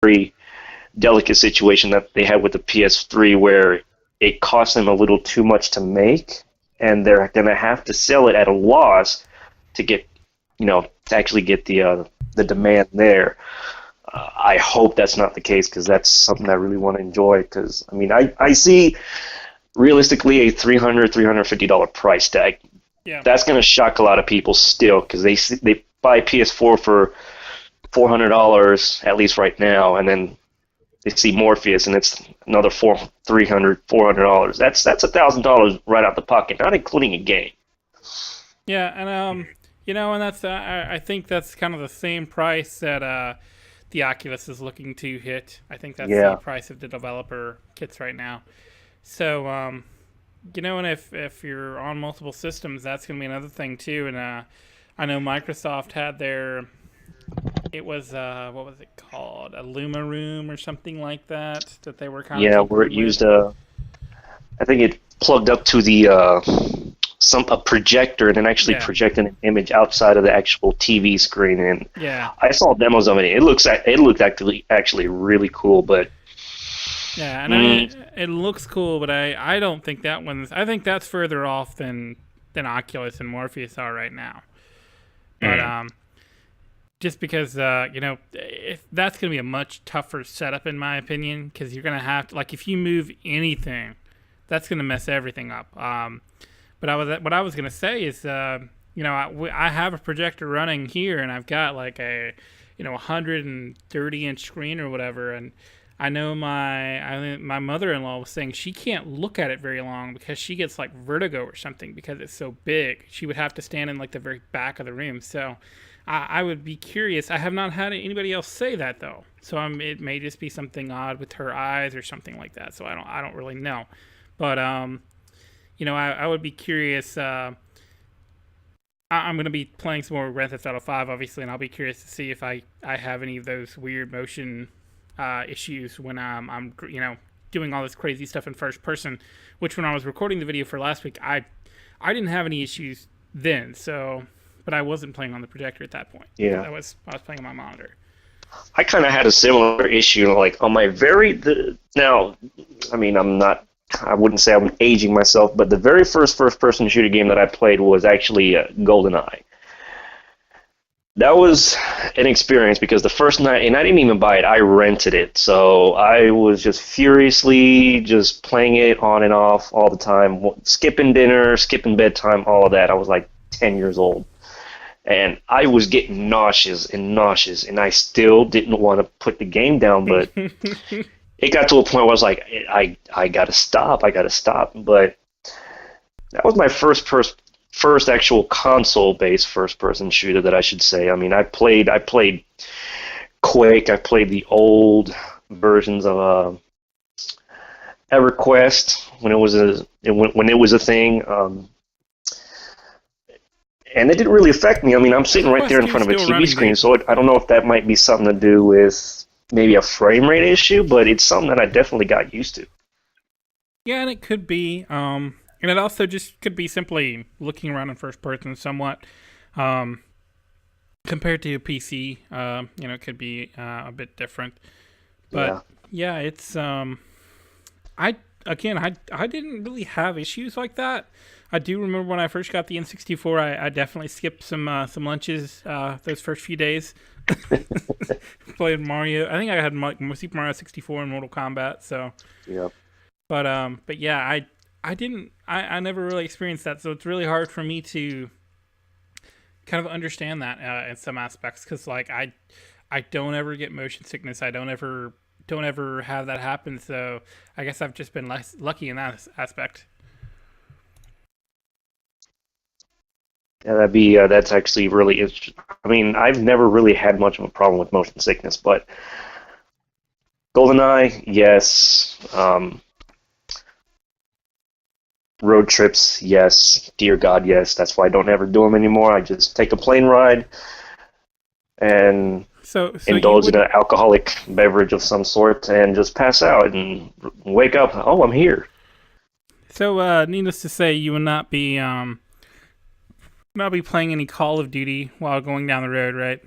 very delicate situation that they had with the PS3 where it cost them a little too much to make, and they're going to have to sell it at a loss to get, to actually get the demand there. I hope that's not the case because that's something I really want to enjoy. Because I see realistically a $350 price tag. Yeah. That's going to shock a lot of people still because they buy PS4 for $400 at least right now, and then they see Morpheus and it's another $400. That's $1,000 right out the pocket, not including a game. Yeah, and and that's I think that's kind of the same price that the Oculus is looking to hit. I think that's the price of the developer kits right now. So, and if you're on multiple systems, that's going to be another thing too. And I know Microsoft had it was, what was it called? A Luma Room or something like that they were kind of... Yeah, where it used I think it plugged up to a projector and then actually projected an image outside of the actual TV screen. And I saw demos of it. It looked actually really cool, but... Yeah, and I mean, it looks cool, but I don't think that one's... I think that's further off than Oculus and Morpheus are right now. But, just because, if that's going to be a much tougher setup, in my opinion, because you're going to have to, like, if you move anything, that's going to mess everything up. But what I was going to say is, I have a projector running here, and I've got, like, a 130-inch screen or whatever, and I know my mother-in-law was saying she can't look at it very long because she gets, like, vertigo or something because it's so big. She would have to stand in, like, the very back of the room, so... I would be curious. I have not had anybody else say that though, so it may just be something odd with her eyes or something like that. So I don't really know, but I would be curious. I'm going to be playing some more Grand Theft Auto 5, obviously, and I'll be curious to see if I have any of those weird motion issues when I'm doing all this crazy stuff in first person. Which when I was recording the video for last week, I didn't have any issues then. So. But I wasn't playing on the projector at that point. Yeah, I was playing on my monitor. I kind of had a similar issue. Like on my I wouldn't say I'm aging myself, but the very first-person shooter game that I played was actually GoldenEye. That was an experience because the first night, and I didn't even buy it, I rented it. So I was just furiously just playing it on and off all the time, skipping dinner, skipping bedtime, all of that. I was like 10 years old. And I was getting nauseous, and I still didn't want to put the game down, but it got to a point where I was like, I gotta stop. But that was my first actual console-based first-person shooter that I should say. I mean, I played Quake, I played the old versions of EverQuest when it was a thing. And it didn't really affect me. I mean, I'm sitting right there in front of a TV screen, so I don't know if that might be something to do with maybe a frame rate issue, but it's something that I definitely got used to. Yeah, and it could be. And it also just could be simply looking around in first person somewhat. Compared to a PC, it could be a bit different. But, yeah it's... I didn't really have issues like that. I do remember when I first got the N64, I definitely skipped some lunches those first few days. Played Mario. I think I had Super Mario 64 and Mortal Kombat. So, yeah. But yeah, I never really experienced that. So it's really hard for me to kind of understand that in some aspects because like I don't ever get motion sickness. I don't ever have that happen. So I guess I've just been less lucky in that aspect. Yeah, that's actually really interesting. I mean, I've never really had much of a problem with motion sickness, but GoldenEye, yes. Road trips, yes. Dear God, yes. That's why I don't ever do them anymore. I just take a plane ride and indulge in an alcoholic beverage of some sort and just pass out and wake up. Oh, I'm here. So, needless to say, you will not be playing any Call of Duty while going down the road, right?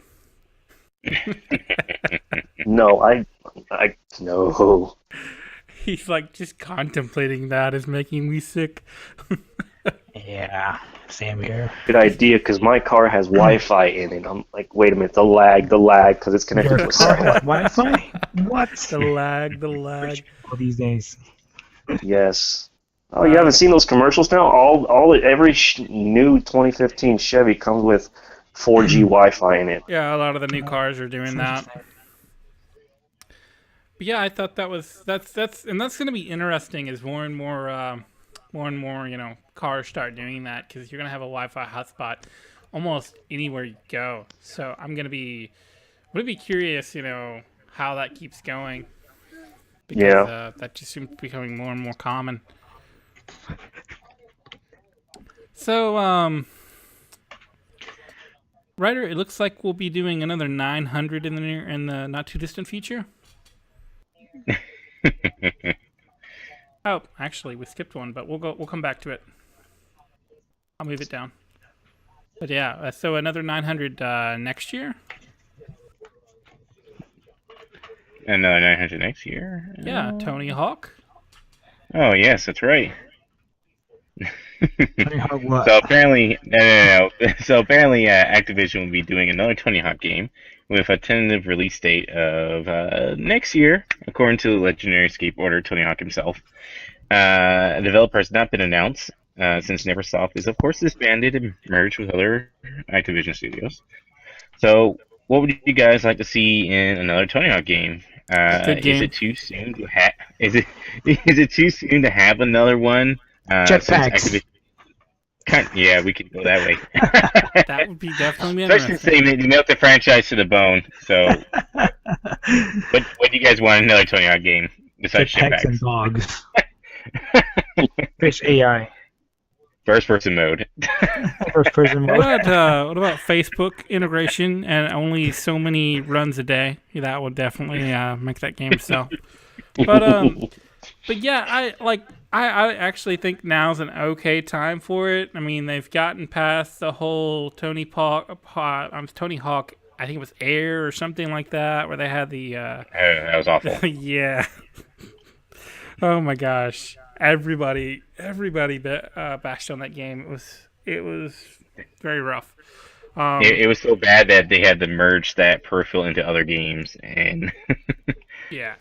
No, no. He's like, just contemplating that is making me sick. Yeah, same here. Good idea, because my car has Wi-Fi in it. I'm like, wait a minute, the lag, because it's connected Your to a car cell. has Wi-Fi? What? The lag. Rich people these days. Yes. Oh, you haven't seen those commercials now? Every new 2015 Chevy comes with 4G Wi-Fi in it. Yeah, a lot of the new cars are doing that. But yeah, I thought that's going to be interesting as more and more, cars start doing that, because you're going to have a Wi-Fi hotspot almost anywhere you go. So I'm going to be curious, how that keeps going, because that just seems to be becoming more and more common. So, Ryder, it looks like we'll be doing another 900 in the not too distant future. Oh, actually, we skipped one, but we'll come back to it. I'll move it down. But yeah, so another 900 next year. Another 900 next year. Yeah, Tony Hawk. Oh yes, that's right. Tony Hawk what? So apparently, no. So apparently, Activision will be doing another Tony Hawk game with a tentative release date of next year, according to the legendary skateboarder Tony Hawk himself. A developer has not been announced since Neversoft is, of course, disbanded and merged with other Activision studios. So, what would you guys like to see in another Tony Hawk game? Good game. Is it too soon to have? Is it too soon to have another one? Jetpacks. Yeah, we could go that way. That would be definitely Especially interesting. saying that you milked the franchise to the bone. So, what do you guys want in another Tony Hawk game besides Jetpacks and jetpacks? dogs. Fish AI. First person mode. First person mode. What about Facebook integration and only so many runs a day? That would definitely make that game sell. But yeah, I actually think now's an okay time for it. I mean, they've gotten past the whole Tony Hawk. I think it was Air or something like that, where they had the. That was awful. Yeah. Oh my gosh! Everybody bashed on that game. It was very rough. It was so bad that they had to merge that peripheral into other games, and yeah.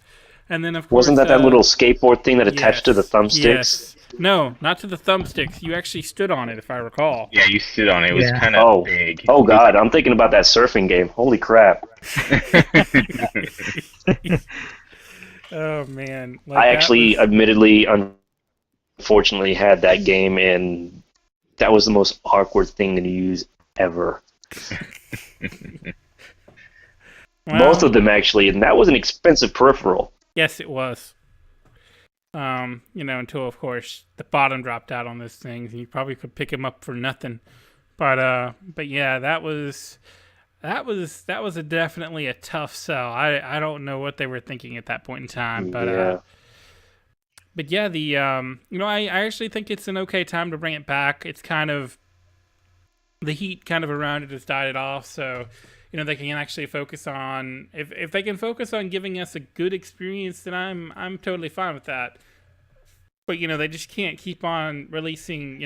And then, of course, Wasn't that little skateboard thing that attached to the thumbsticks? Yes. No, not to the thumbsticks. You actually stood on it, if I recall. yeah, you stood on it. It was Yeah. kind of big. Oh God, I'm thinking about that surfing game. Holy crap! Oh man! I actually, admittedly, unfortunately, had that game, and that was the most awkward thing to use ever. Both of them actually, and that was an expensive peripheral. Yes, it was. Until of course the bottom dropped out on those things, and you probably could pick them up for nothing. But yeah, that was definitely a tough sell. I don't know what they were thinking at that point in time, but Yeah. But yeah, I actually think it's an okay time to bring it back. It's kind of the heat kind of around it has died off, so they can actually focus on if they can focus on giving us a good experience, then I'm totally fine with that. But they just can't keep on releasing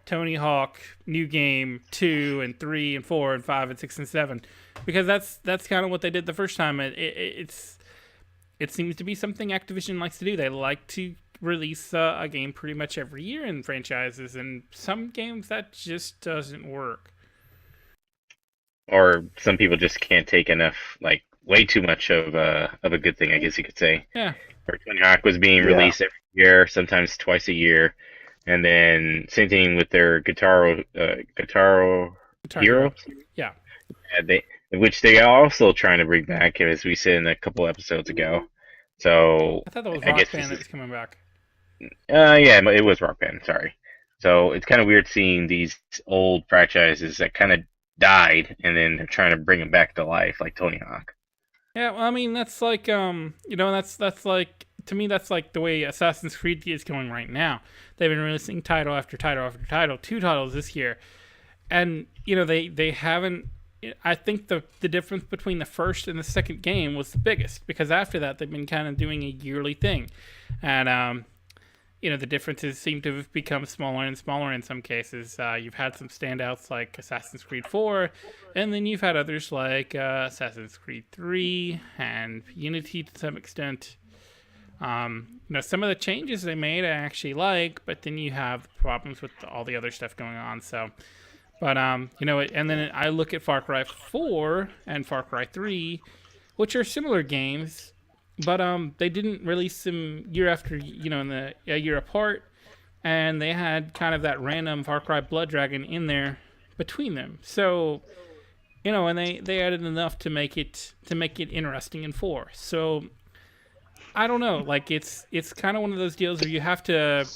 Tony Hawk new game 2 and 3 and 4 and 5 and 6 and 7, because that's kind of what they did the first time. It seems to be something Activision likes to do. They like to release a game pretty much every year in franchises, and some games that just doesn't work. Or some people just can't take enough, like way too much of a good thing, I guess you could say. Yeah. Or Tony Hawk was being released every year, sometimes twice a year, and then same thing with their Guitar Hero. Yeah. Which they are also trying to bring back, as we said in a couple episodes ago. So I thought that was I Rock guess Band that was coming back. yeah, it was Rock Band. Sorry. So it's kind of weird seeing these old franchises that kind of died, and then they're trying to bring them back to life, like Tony Hawk. Yeah, well, I mean, that's like, that's like, to me, that's like the way Assassin's Creed is going right now. They've been releasing title after title after title, 2 titles this year. And, they haven't, I think the difference between the first and the second game was the biggest, because after that they've been kind of doing a yearly thing, and the differences seem to have become smaller and smaller in some cases. You've had some standouts like Assassin's Creed 4, and then you've had others like Assassin's Creed 3 and Unity to some extent. Some of the changes they made I actually like, but then you have problems with all the other stuff going on. So, but and then I look at Far Cry 4 and Far Cry 3, which are similar games, but they didn't release them year after a year apart, and they had kind of that random Far Cry Blood Dragon in there between them. So, and they added enough to make it interesting in 4. So I don't know, like it's kind of one of those deals where you have to.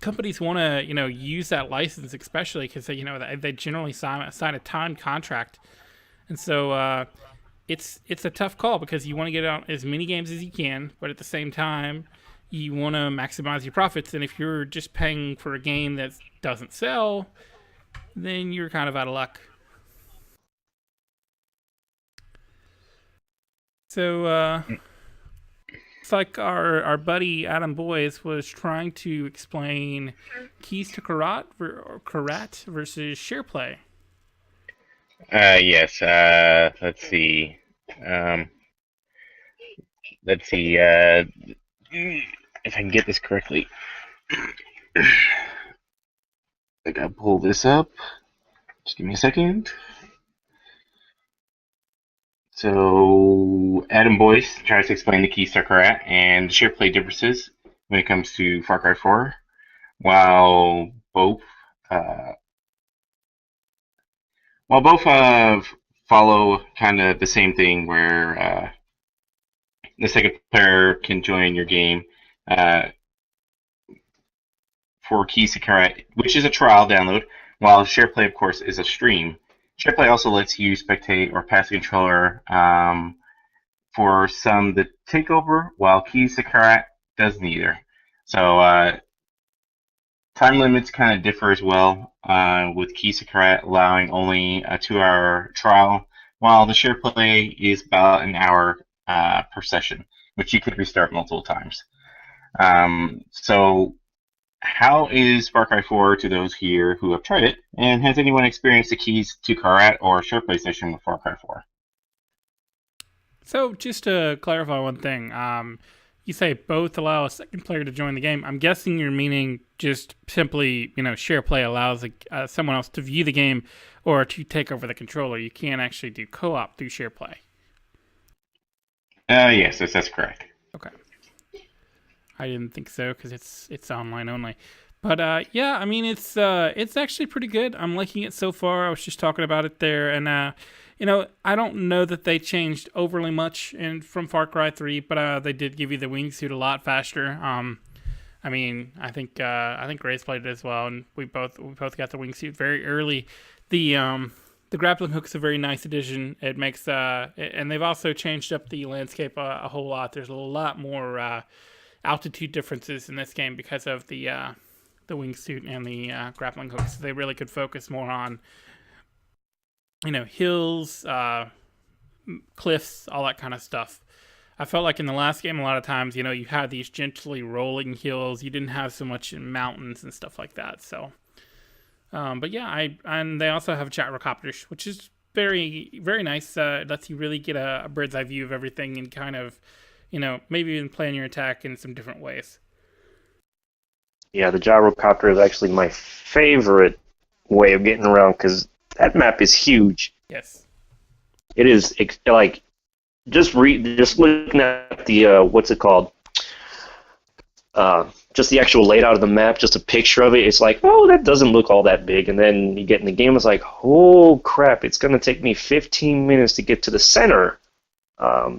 Companies want to, use that license, especially because they generally sign a timed contract, and so it's a tough call because you want to get out as many games as you can, but at the same time, you want to maximize your profits. And if you're just paying for a game that doesn't sell, then you're kind of out of luck. So. It's like our buddy Adam Boyes was trying to explain keys to Karat versus SharePlay. Yes. Let's see. Let's see. If I can get this correctly. I gotta pull this up. Just give me a second. So, Adam Boyce tries to explain the keys to Karat and the SharePlay differences when it comes to Far Cry 4, while both follow kind of the same thing where the second player can join your game for keys to Karat, which is a trial download, while SharePlay, of course, is a stream. SharePlay also lets you spectate or pass the controller for some the takeover, while Keys to Karat does neither. So time limits kind of differ as well, with Keys to Karat allowing only a 2-hour trial, while the SharePlay is about an hour per session, which you could restart multiple times. So how is Far Cry 4 to those here who have tried it, and has anyone experienced the Keys to Karat or SharePlay session with Far Cry 4? So, just to clarify one thing, you say both allow a second player to join the game. I'm guessing you're meaning just simply, SharePlay allows someone else to view the game or to take over the controller. You can't actually do co-op through SharePlay. Yes, that's correct. Okay. I didn't think so because it's online only, but yeah, I mean it's actually pretty good. I'm liking it so far. I was just talking about it there, and I don't know that they changed overly much from Far Cry 3, but they did give you the wingsuit a lot faster. I mean, I think Grace played it as well, and we both got the wingsuit very early. The grappling hook's a very nice addition. It makes and they've also changed up the landscape a whole lot. There's a lot more altitude differences in this game because of the wingsuit and the grappling hooks. So they really could focus more on hills, cliffs, all that kind of stuff. I felt like in the last game a lot of times you had these gently rolling hills. You didn't have so much in mountains and stuff like that. So but yeah, and they also have gyrocopters, which is very, very nice. It lets you really get a bird's eye view of everything and kind of maybe even plan your attack in some different ways. Yeah, the gyrocopter is actually my favorite way of getting around because that map is huge. Yes. It is, like, just looking at the, what's it called? Just the actual layout of the map, just a picture of it, it's like, oh, that doesn't look all that big. And then you get in the game, it's like, oh, crap, it's going to take me 15 minutes to get to the center.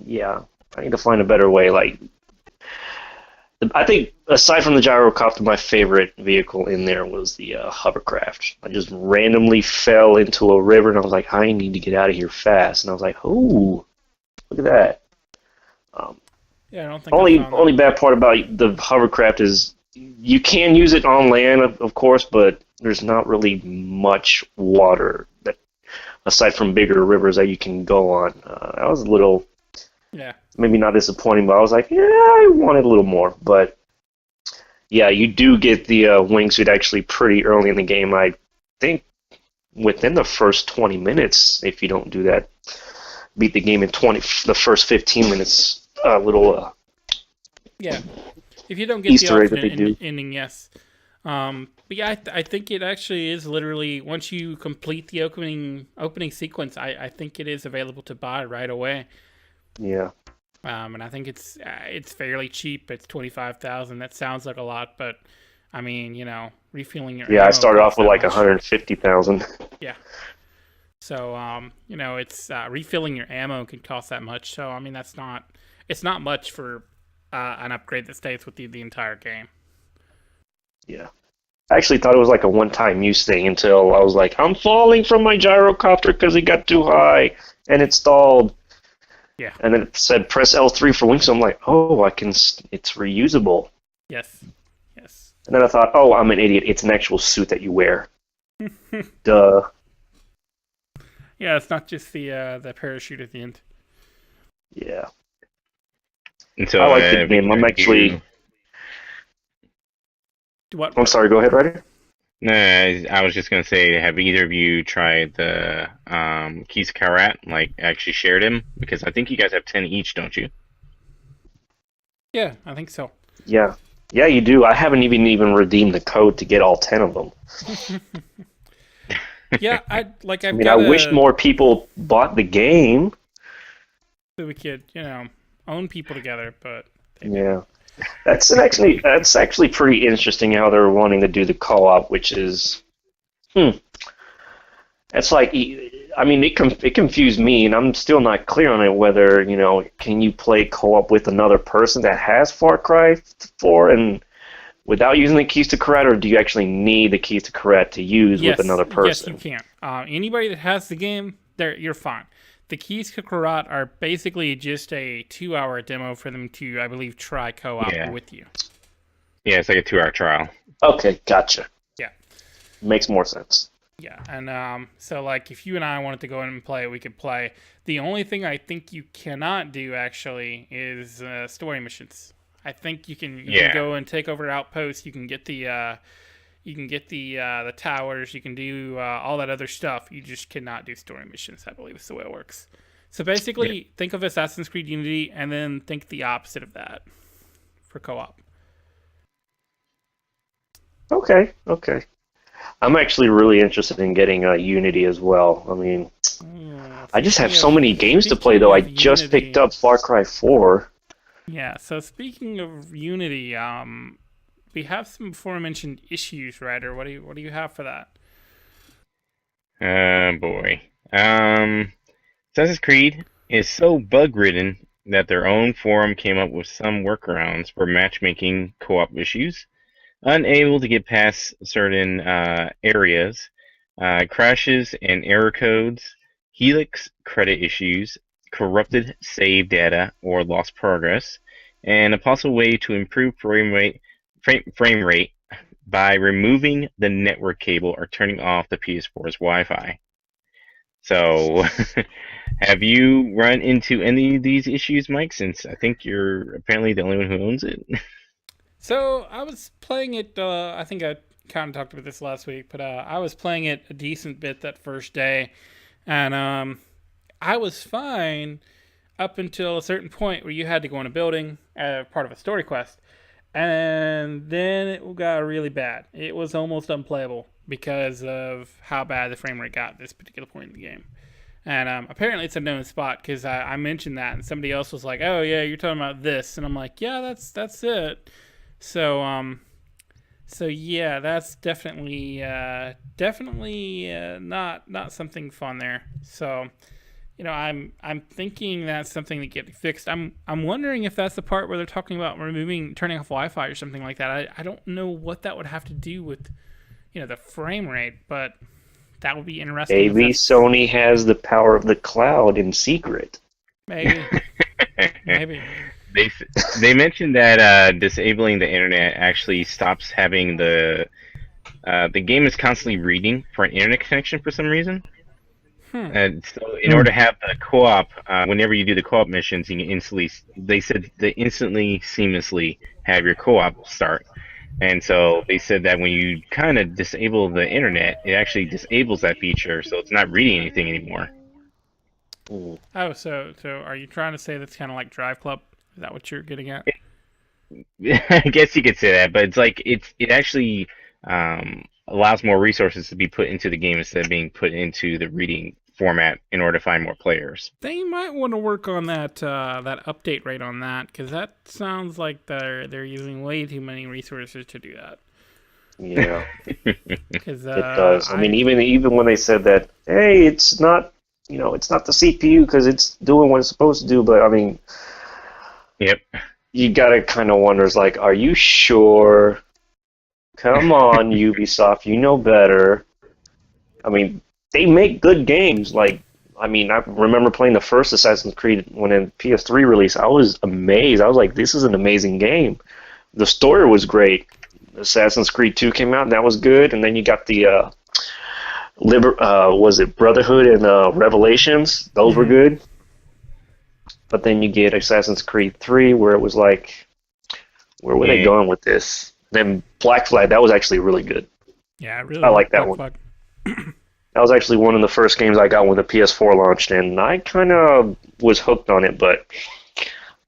Yeah. I need to find a better way. Like, I think aside from the gyrocopter, my favorite vehicle in there was the hovercraft. I just randomly fell into a river, and I was like, I need to get out of here fast. And I was like, oh, look at that. Yeah, I don't think only bad part about the hovercraft is you can use it on land, of course, but there's not really much water aside from bigger rivers that you can go on. That was a little, Yeah. maybe not disappointing, but I was like, yeah, I wanted a little more. But yeah, you do get the wingsuit actually pretty early in the game. I think within the first 20 minutes, if you don't do that, beat the game in the first 15 minutes. A little Yeah. If you don't get Easter the egg that they alternate do. ending, yes. But yeah, I think it actually is literally once you complete the opening sequence, I think it is available to buy right away. Yeah. And I think it's fairly cheap. It's 25,000. That sounds like a lot, but I mean, refueling your Yeah, I ammo started off costs with that like much. 150,000. Yeah. So it's refilling your ammo can cost that much. So I mean, it's not much for an upgrade that stays with you the entire game. Yeah. I actually thought it was like a one-time use thing until I was like, I'm falling from my gyrocopter because it got too high and it stalled. Yeah. And then it said press L3 for wings, so I'm like, oh, it's reusable. Yes. Yes. And then I thought, oh, I'm an idiot. It's an actual suit that you wear. Duh. Yeah, it's not just the parachute at the end. Yeah. And so, I like the game. I'm actually... What? I'm sorry, go ahead, Ryder. No, I was just gonna say, have either of you tried the Keys Karat? Like, actually shared him? Because I think you guys have 10 each, don't you? Yeah, I think so. Yeah. Yeah, you do. I haven't even redeemed the code to get all 10 of them. Yeah, I wish more people bought the game. So we could, own people together, but Yeah. That's actually pretty interesting how they're wanting to do the co-op, which is, It's like, I mean, it confused me, and I'm still not clear on it whether, can you play co-op with another person that has Far Cry 4 and without using the keys to Karat, or do you actually need the keys to Karat to use with another person? Yes, you can. Anybody that has the game, you're fine. The keys to Karat are basically just a 2-hour demo for them to, I believe, try co-op with you. Yeah, it's like a 2-hour trial. Okay, gotcha. Yeah. Makes more sense. Yeah, and so like if you and I wanted to go in and play, we could play. The only thing I think you cannot do actually is story missions. I think you can go and take over outposts. You can get the towers. You can do all that other stuff. You just cannot do story missions. I believe is the way it works. So basically, think of Assassin's Creed Unity, and then think the opposite of that for co-op. Okay. I'm actually really interested in getting Unity as well. I mean, I just have so many games to play, though. I just picked up Far Cry 4. Yeah, so speaking of Unity, we have some before-mentioned issues, Ryder. What do you have for that? Boy. Assassin's Creed is so bug-ridden that their own forum came up with some workarounds for matchmaking co-op issues. Unable to get past certain areas, crashes and error codes, Helix credit issues, corrupted save data or lost progress, and a possible way to improve frame rate by removing the network cable or turning off the PS4's Wi-Fi. So, have you run into any of these issues, Mike? Since I think you're apparently the only one who owns it. So I was playing it. I think I kind of talked about this last week, but I was playing it a decent bit that first day, and I was fine up until a certain point where you had to go in a building as part of a story quest, and then it got really bad. It was almost unplayable because of how bad the frame rate got at this particular point in the game. And apparently it's a known spot because I mentioned that, and somebody else was like, "Oh yeah, you're talking about this," and I'm like, "Yeah, that's it." So yeah, that's definitely not something fun there. So, I'm thinking that's something to get fixed. I'm wondering if that's the part where they're talking about turning off Wi-Fi or something like that. I don't know what that would have to do with, the frame rate, but that would be interesting. Maybe Sony has the power of the cloud in secret. Maybe. They mentioned that disabling the internet actually stops having the game is constantly reading for an internet connection for some reason. And so, in order to have the co-op, whenever you do the co-op missions, you can instantly. They said they instantly, seamlessly have your co-op start. And so they said that when you kind of disable the internet, it actually disables that feature, so it's not reading anything anymore. Mm. Oh, so are you trying to say that's kind of like Drive Club? Is that what you're getting at? I guess you could say that, but it's like it actually allows more resources to be put into the game instead of being put into the reading format in order to find more players. They might want to work on that that update rate on that, because that sounds like they're using way too many resources to do that. Yeah, Because it does. I mean, even when they said that, hey, it's not, it's not the CPU because it's doing what it's supposed to do. But I mean, Yep. you gotta kind of wonder, it's like, are you sure? Come on, Ubisoft, you know better. I mean, they make good games. Like, I mean, I remember playing the first Assassin's Creed when in PS3 release. I was amazed. I was like, this is an amazing game. The story was great. Assassin's Creed 2 came out, and that was good. And then you got the was it Brotherhood and Revelations? Those were good. But then you get Assassin's Creed 3, where it was like, where were they going with this? Then Black Flag, that was actually really good. yeah, I really I like that Black one. Flag. That was actually one of the first games I got when the PS4 launched, and I kind of was hooked on it. But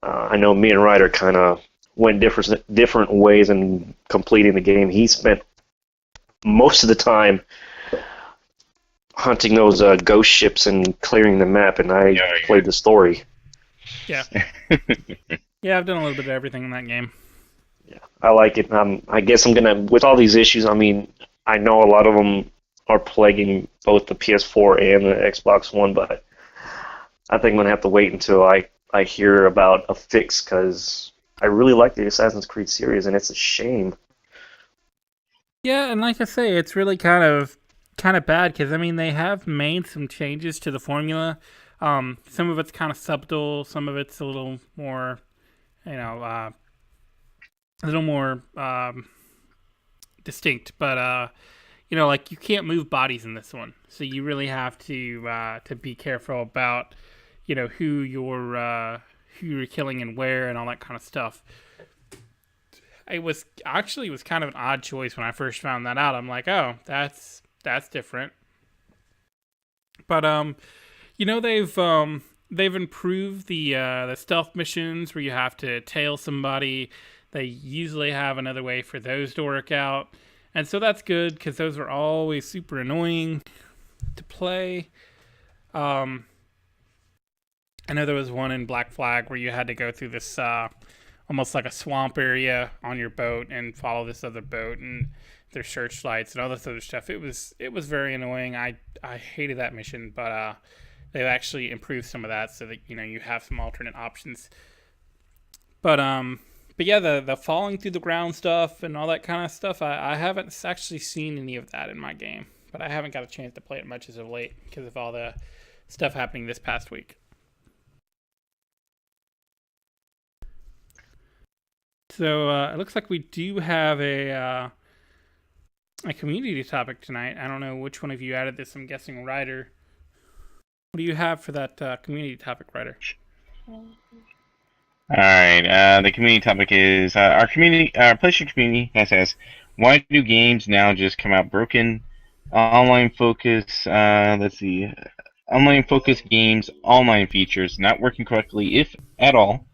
I know me and Ryder kind of went different ways in completing the game. He spent most of the time hunting those ghost ships and clearing the map, and I played the story. Yeah. Yeah, I've done a little bit of everything in that game. Yeah, I like it. I guess I'm gonna, with all these issues. I mean, I know a lot of them are plaguing both the PS4 and the Xbox One, but I think I'm gonna have to wait until I hear about a fix, because I really like the Assassin's Creed series, and it's a shame. Yeah, and like I say, it's really kind of bad, because I mean, they have made some changes to the formula. Some of it's kind of subtle, some of it's a little more, a little more distinct. But like, you can't move bodies in this one, so you really have to be careful about who you're killing and where and all that kind of stuff. It was kind of an odd choice when I first found that out. I'm like, oh, that's different. But they've improved the stealth missions where you have to tail somebody. They usually have another way for those to work out, and so that's good, because those are always super annoying to play. I know there was one in Black Flag where you had to go through this almost like a swamp area on your boat and follow this other boat and their searchlights and all this other stuff. It was very annoying. I hated that mission, but they've actually improved some of that so that you have some alternate options. But yeah, the falling through the ground stuff and all that kind of stuff, I haven't actually seen any of that in my game, but I haven't got a chance to play it much as of late because of all the stuff happening this past week. So it looks like we do have a community topic tonight. I don't know which one of you added this. I'm guessing Ryder. What do you have for that community topic, Ryder? All right. The community topic is our PlayStation community says, why do games now just come out broken? Online focus. Let's see. Online focus games, online features not working correctly, if at all,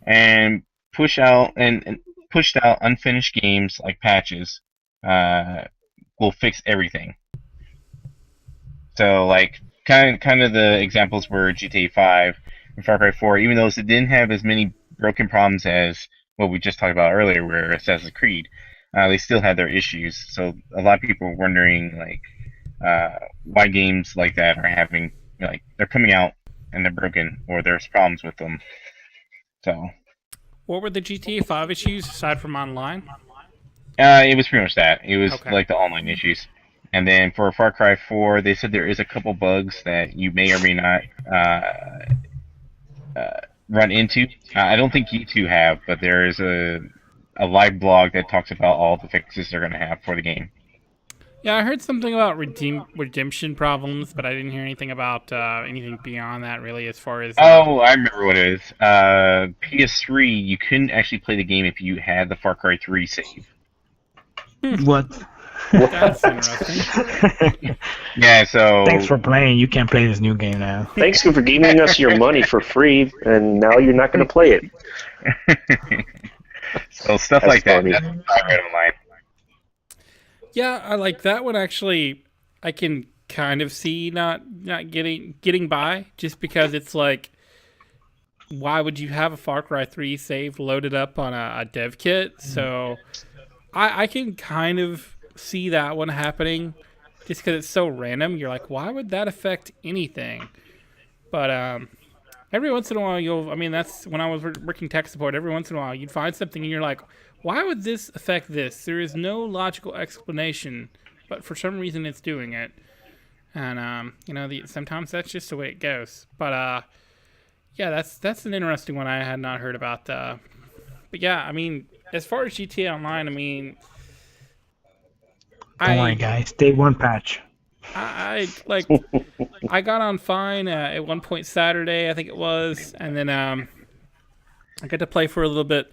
and pushed out unfinished games like patches will fix everything. So like kind of the examples were GTA 5 and Far Cry 4, even though it didn't have as many broken problems as what we just talked about earlier, where Assassin's Creed, they still had their issues. So a lot of people are wondering like why games like that are having, they're coming out and they're broken, or there's problems with them. So. What were the GTA 5 issues aside from online? It was pretty much that. It was Okay. like the online issues. And then for Far Cry 4, they said there is a couple bugs that you may or may not run into. I don't think you two have, but there is a live blog that talks about all the fixes they're going to have for the game. Yeah, I heard something about redemption problems, but I didn't hear anything about anything beyond that really as far as. Oh, I remember what it is. PS3, you couldn't actually play the game if you had the Far Cry 3 save. What? That's interesting. Yeah, so Thanks for playing. You can't play this new game now. Thanks for giving us your money for free, and now you're not going to play it. so stuff That's like funny. that. That's what I read online. Yeah, I like that one actually. I can kind of see not getting by just because it's like, why would you have a Far Cry 3 save loaded up on a dev kit? So I can kind of see that one happening just because it's so random. You're like, why would that affect anything? But every once in a while, that's when I was working tech support, every once in a while you'd find something and you're like, why would this affect this? There is no logical explanation, but for some reason it's doing it. And, sometimes that's just the way it goes. But, yeah, that's an interesting one I had not heard about. But, yeah, as far as GTA Online, Don't worry, guys. Day one patch. I got on fine at one point Saturday, I think it was, and then I got to play for a little bit.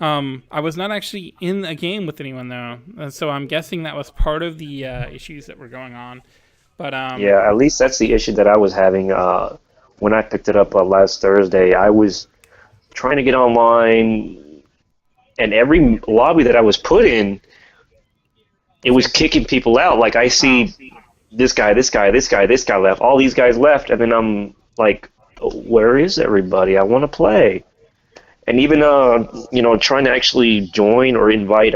I was not actually in a game with anyone though, so I'm guessing that was part of the issues that were going on. But yeah, at least that's the issue that I was having when I picked it up last Thursday. I was trying to get online, and every lobby that I was put in, it was kicking people out. Like I see this guy left, all these guys left, and then I'm like, where is everybody? I want to play. And even trying to actually join or invite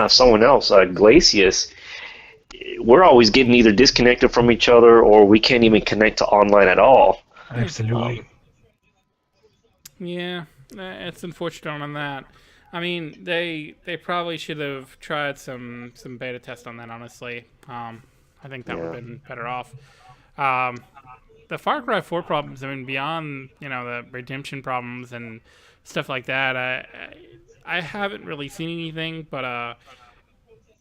someone else, Glacius, we're always getting either disconnected from each other or we can't even connect to online at all. Absolutely. Yeah, it's unfortunate on that. They probably should have tried some beta test on that, honestly. I think that would have been better off. The Far Cry 4 problems, beyond, the redemption problems and stuff like that, I haven't really seen anything, but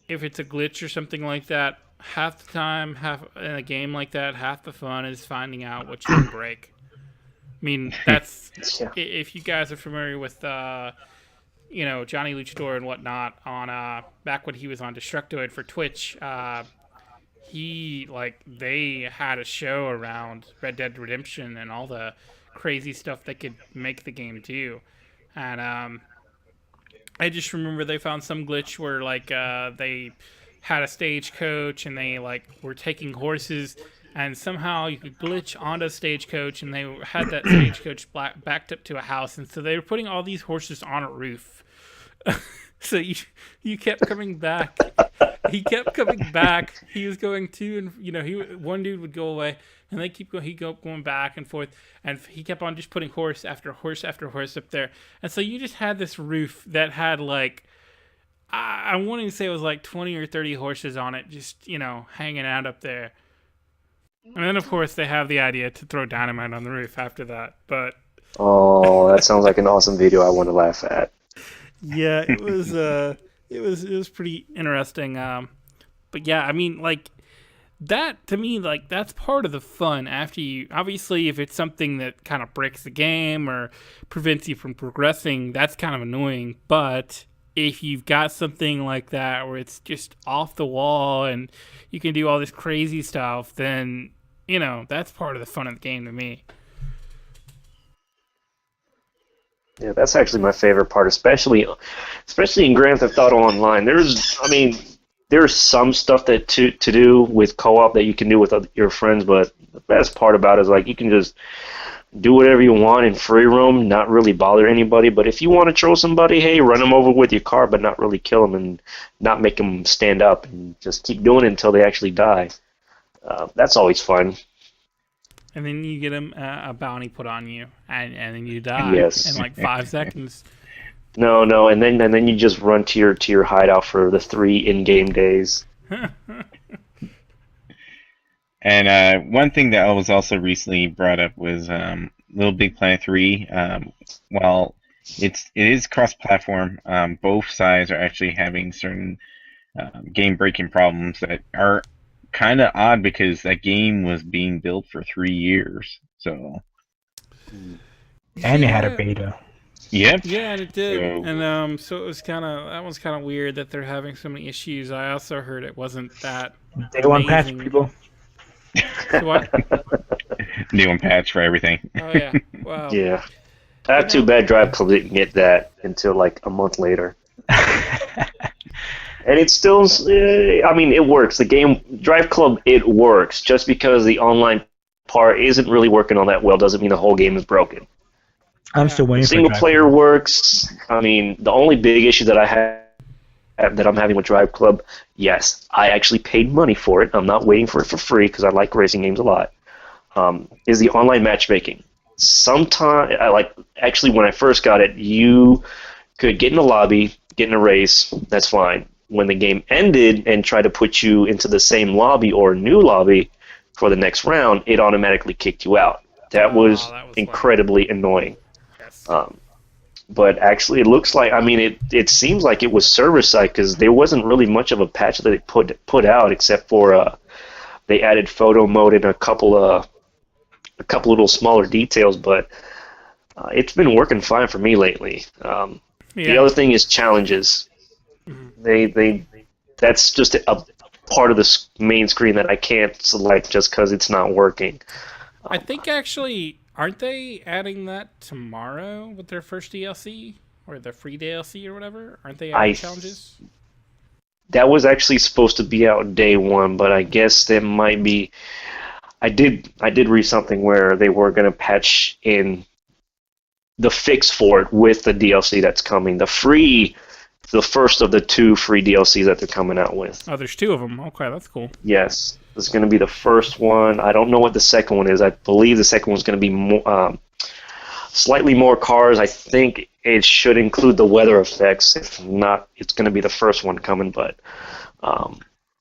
if it's a glitch or something like that, half the time, in a game like that, half the fun is finding out what you can break. That's, if you guys are familiar with, Johnny Luchador and whatnot, on back when he was on Destructoid for Twitch, they had a show around Red Dead Redemption and all the crazy stuff they could make the game do. And I just remember they found some glitch where they had a stagecoach and they were taking horses, and somehow you could glitch onto a stagecoach, and they had that stagecoach backed up to a house, and so they were putting all these horses on a roof. So you kept coming back. He kept coming back. He was going to, and one dude would go away, and they keep going back and forth, and he kept on just putting horse after horse after horse up there, and so you just had this roof that had I'm wanting to say it was 20 or 30 horses on it, just hanging out up there. And then of course they have the idea to throw dynamite on the roof after that, but Oh, that sounds like an awesome video I want to laugh at. yeah, it was it was pretty interesting. But yeah, that to me, that's part of the fun. After you, obviously, if it's something that kind of breaks the game or prevents you from progressing, that's kind of annoying. But if you've got something like that where it's just off the wall and you can do all this crazy stuff, then that's part of the fun of the game to me. Yeah, that's actually my favorite part, especially in Grand Theft Auto Online. There's some stuff that to do with co-op that you can do with your friends, but the best part about it is you can just do whatever you want in free roam, not really bother anybody. But if you want to troll somebody, hey, run them over with your car, but not really kill them and not make them stand up, and just keep doing it until they actually die. That's always fun. And then you get a bounty put on you, and then you die in 5 seconds. No, and then you just run to your hideout for the 3 in-game days. And one thing that was also recently brought up was Little Big Planet 3. While it is cross-platform, both sides are actually having certain game-breaking problems that are kind of odd because that game was being built for 3 years. So. And it had a beta. Yep. Yeah, and it did. So- And so it was that was kind of weird that they're having so many issues. I also heard it wasn't that Day one patch, amazing. people. So what? New one patch for everything. Oh yeah. Wow. Yeah. Not too bad Drive Club didn't get that until like a month later. And it's still, I mean, it works. The game, Drive Club, it works. Just because the online part isn't really working all that well doesn't mean the whole game is broken. I'm still waiting for Single Drive player Club. works. I mean, the only big issue that I have that I'm having with Drive Club, yes, I actually paid money for it. I'm not waiting for it for free because I like racing games a lot. Is the online matchmaking. Sometimes, actually, when I first got it, you could get in a lobby, get in a race, that's fine. When the game ended and tried to put you into the same lobby or new lobby for the next round, it automatically kicked you out. That was incredibly annoying. Yes. But actually, it looks like, I mean, it seems like it was server-side because there wasn't really much of a patch that it put out except for they added photo mode and a couple little smaller details, but it's been working fine for me lately. The other thing is challenges. That's just a part of the main screen that I can't select just because it's not working. I think actually, aren't they adding that tomorrow with their first DLC or the free DLC or whatever? Aren't they adding challenges? That was actually supposed to be out day one, but I guess there might be. I did read something where they were going to patch in the fix for it with the DLC that's coming. The first of the 2 free DLCs that they're coming out with. Oh, there's 2 of them. Okay, that's cool. Yes, this is going to be the first one. I don't know what the second one is. I believe the second one's going to be more, slightly more cars. I think it should include the weather effects. If not, it's going to be the first one coming. But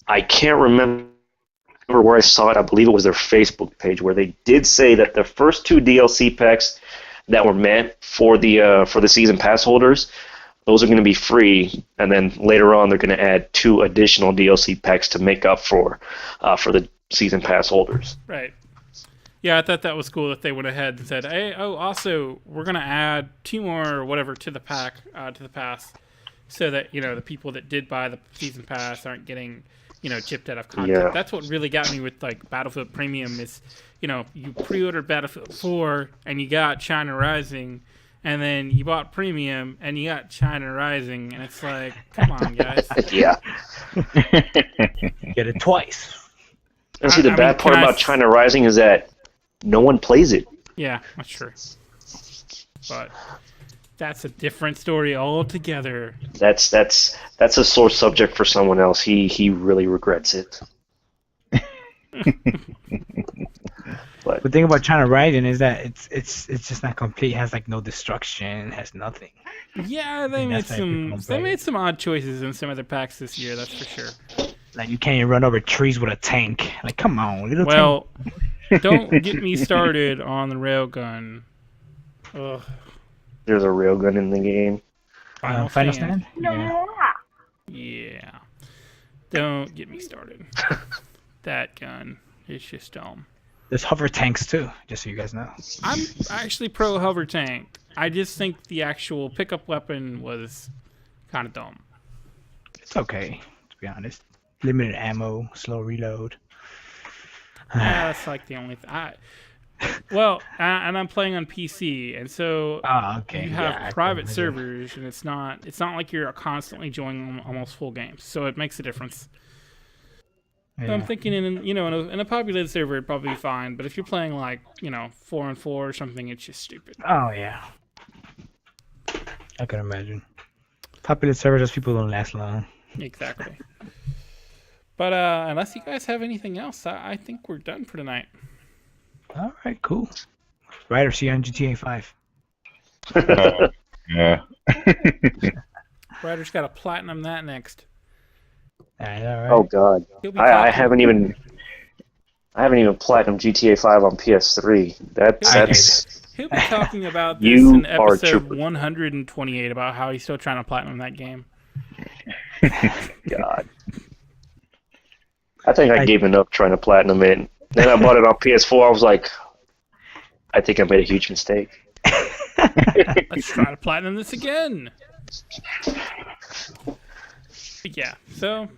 I can't remember where I saw it. I believe it was their Facebook page where they did say that the first 2 DLC packs that were meant for the season pass holders, those are going to be free, and then later on they're going to add 2 additional DLC packs to make up for the season pass holders. Right. Yeah, I thought that was cool that they went ahead and said, "Hey, also we're going to add 2 more or whatever to the pack to the pass, so that the people that did buy the season pass aren't getting chipped out of content." Yeah. That's what really got me with like Battlefield Premium is you pre-ordered Battlefield 4 and you got China Rising. And then you bought Premium, and you got China Rising, and it's like, come on, guys. Yeah. Get it twice. And see, the bad part about China Rising is that no one plays it. Yeah, that's true. But that's a different story altogether. That's a sore subject for someone else. He really regrets it. But The thing about China Rising is that it's just not complete. It has like no destruction. It has nothing. Yeah, they made some odd choices in some of their packs this year. That's for sure. Like you can't even run over trees with a tank. Like come on, little Well, don't get me started on the railgun. Ugh. there's a railgun in the game. tank. Final stand. Yeah. Yeah. Don't get me started. That gun is just dumb. There's hover tanks too, just so you guys know. I'm actually pro hover tank. I just think the actual pickup weapon was kind of dumb. It's okay, to be honest. Limited ammo, slow reload. Yeah, that's like the only thing. And I'm playing on PC, and so Okay. you have private servers, and it's not like you're constantly joining almost full games, so it makes a difference. Yeah. So I'm thinking in a populated server it'd probably be fine, but if you're playing like 4-on-4 or something, it's just stupid. Oh yeah. I can imagine. Popular servers, those people don't last long. Exactly. But unless you guys have anything else, I think we're done for tonight. All right, cool. Ryder, see you on GTA 5. Yeah. Ryder's got to platinum that next. All right. Oh God, He'll be I talking- haven't even platinum GTA 5 on PS3. That's He'll be talking about this You in are a episode trooper. 128 about how he's still trying to platinum that game. God. I think I gave up trying to platinum it. Then I bought it on PS4. I was like, I think I made a huge mistake. Let's try to platinum this again. Yeah, so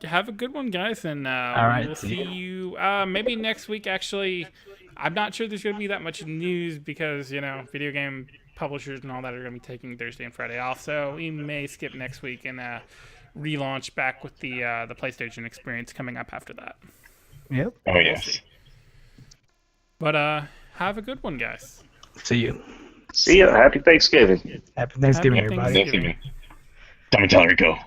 have a good one, guys, and we'll see you maybe next week. Actually, I'm not sure there's going to be that much news because, you know, video game publishers and all that are going to be taking Thursday and Friday off, so we may skip next week and relaunch back with the PlayStation experience coming up after that. Yep. Oh, yes. But have a good one, guys. See you. See ya. Happy Thanksgiving. Happy Thanksgiving, Happy everybody. Thanksgiving. Time to tell her to go.